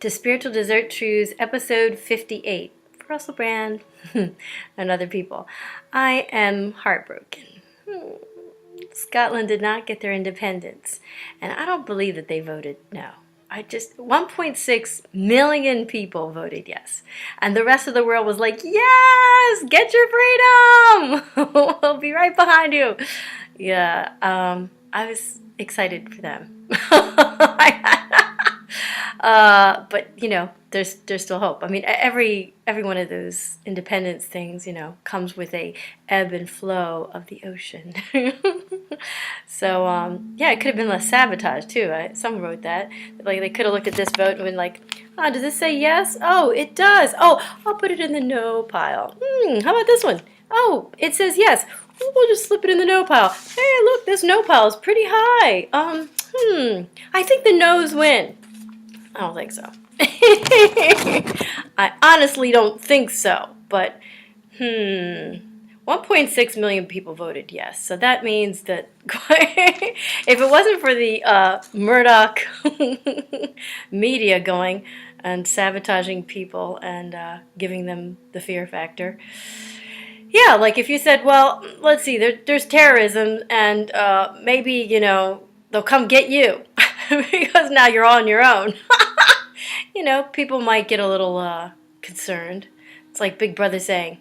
to Spiritual Dessert Trews, episode 58. Russell Brand and other people. I am heartbroken. Scotland did not get their independence, and I don't believe that they voted no. 1.6 million people voted yes, and the rest of the world was like, yes, get your freedom. We'll be right behind you. Yeah, I was excited for them. But you know, there's still hope. I mean, every one of those independence things, you know, comes with a ebb and flow of the ocean. So yeah, it could have been less sabotage too. Someone wrote that. Like they could have looked at this vote and been like, oh, does this say yes? Oh, it does. Oh, I'll put it in the no pile. How about this one? Oh, it says yes. We'll just slip it in the no pile. Hey, look, this no pile is pretty high. I think the no's win. I don't think so. I honestly don't think so, but 1.6 million people voted yes. So that means that if it wasn't for the Murdoch media going and sabotaging people and giving them the fear factor, yeah, like if you said, well, let's see, there's terrorism and maybe, you know, they'll come get you because now you're on your own. You know, people might get a little concerned. It's like Big Brother saying,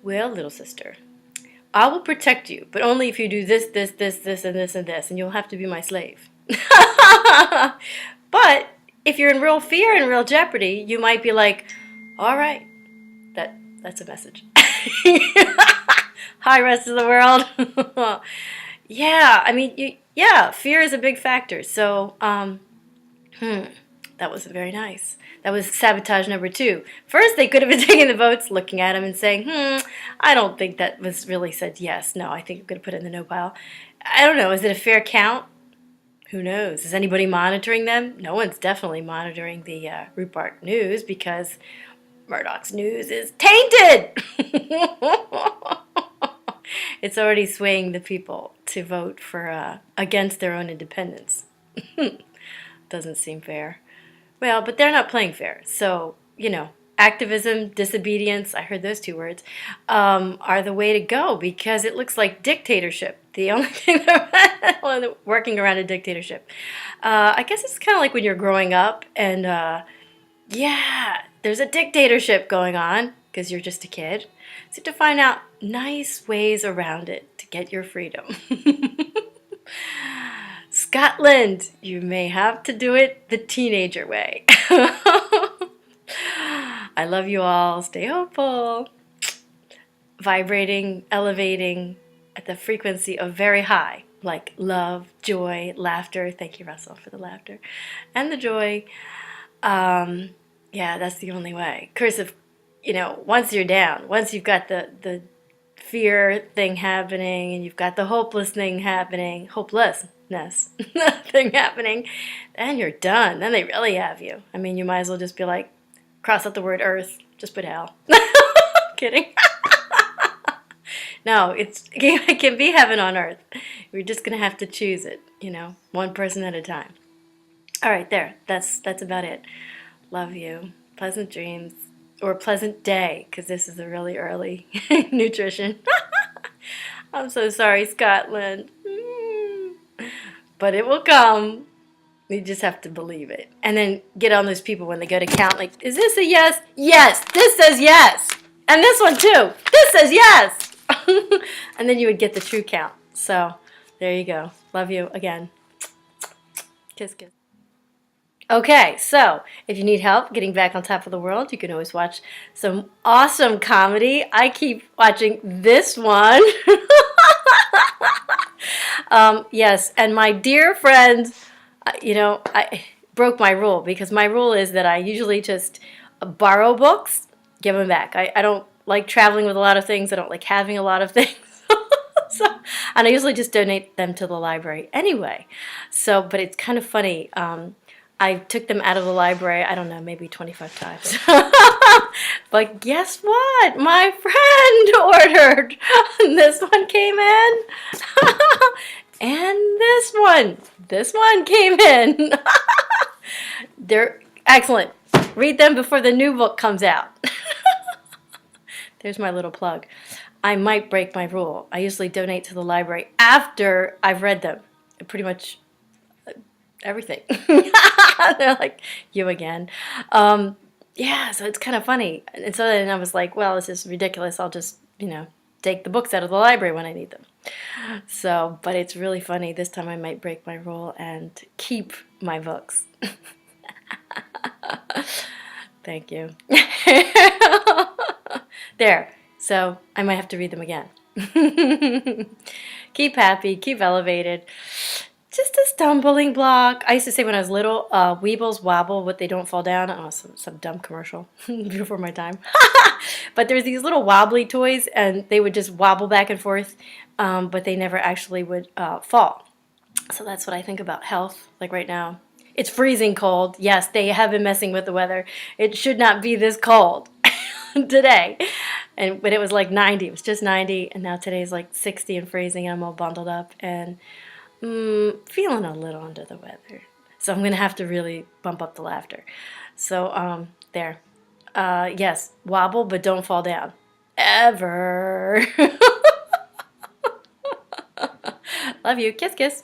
well, little sister, I will protect you, but only if you do this, this, this, this, and this, and this, and you'll have to be my slave. But if you're in real fear and real jeopardy, you might be like, all right, that's a message. Hi, rest of the world. Yeah, I mean, yeah, fear is a big factor. So, that wasn't very nice. That was sabotage number 2. First, they could have been taking the votes, looking at them and saying, I don't think that was really said yes. No, I think I'm going to put it in the no pile. I don't know. Is it a fair count? Who knows? Is anybody monitoring them? No one's definitely monitoring the Rupert news because Murdoch's news is tainted. It's already swaying the people to vote for against their own independence. Doesn't seem fair. Well, but they're not playing fair. So, you know, activism, disobedience, I heard those 2 words, are the way to go because it looks like dictatorship. The only thing working around a dictatorship. I guess it's kind of like when you're growing up and, yeah, there's a dictatorship going on because you're just a kid. So to find out nice ways around it to get your freedom. Scotland, you may have to do it the teenager way. I love you all. Stay hopeful. Vibrating, elevating at the frequency of very high, like love, joy, laughter. Thank you, Russell, for the laughter. And the joy. Yeah, that's the only way. Of course, if, you know, once you're down, once you've got the fear thing happening and you've got the hopelessness thing happening, thing happening, then you're done. Then they really have you. I mean, you might as well just be like, cross out the word earth, just put hell. Kidding. No, it can be heaven on earth. We're just going to have to choose it, you know, one person at a time. All right, there. That's about it. Love you. Pleasant dreams. Or pleasant day, because this is a really early nutrition. I'm so sorry, Scotland. But it will come. You just have to believe it. And then get on those people when they go to count, like, is this a yes? Yes, this says yes. And this one too. This says yes. And then you would get the true count. So there you go. Love you again. Kiss, kiss. Okay, so if you need help getting back on top of the world, you can always watch some awesome comedy. I keep watching this one. Yes, and my dear friends, you know, I broke my rule because my rule is that I usually just borrow books, give them back. I don't like traveling with a lot of things. I don't like having a lot of things. So, and I usually just donate them to the library anyway. So, but it's kind of funny. I took them out of the library, I don't know, maybe 25 times. But guess what? My friend ordered. This one came in. And this one came in. They're Excellent. Read them before the new book comes out. There's my little plug. I might break my rule. I usually donate to the library after I've read them. Pretty much everything. They're like, you again. Yeah, so it's kind of funny. And so then I was like, well, this is ridiculous. I'll just, take the books out of the library when I need them. So, but it's really funny. This time I might break my rule and keep my books. Thank you. There. So I might have to read them again. Keep happy, keep elevated. Just a stumbling block. I used to say when I was little, Weebles wobble, but they don't fall down. Oh, some dumb commercial before my time. But there's these little wobbly toys, and they would just wobble back and forth, but they never actually would fall. So that's what I think about health, like right now. It's freezing cold. Yes, they have been messing with the weather. It should not be this cold today. But it was like 90. It was just 90, and now today's like 60 and freezing, and I'm all bundled up and feeling a little under the weather. So I'm going to have to really bump up the laughter. So there. Yes, wobble, but don't fall down. Ever. Love you. Kiss, kiss.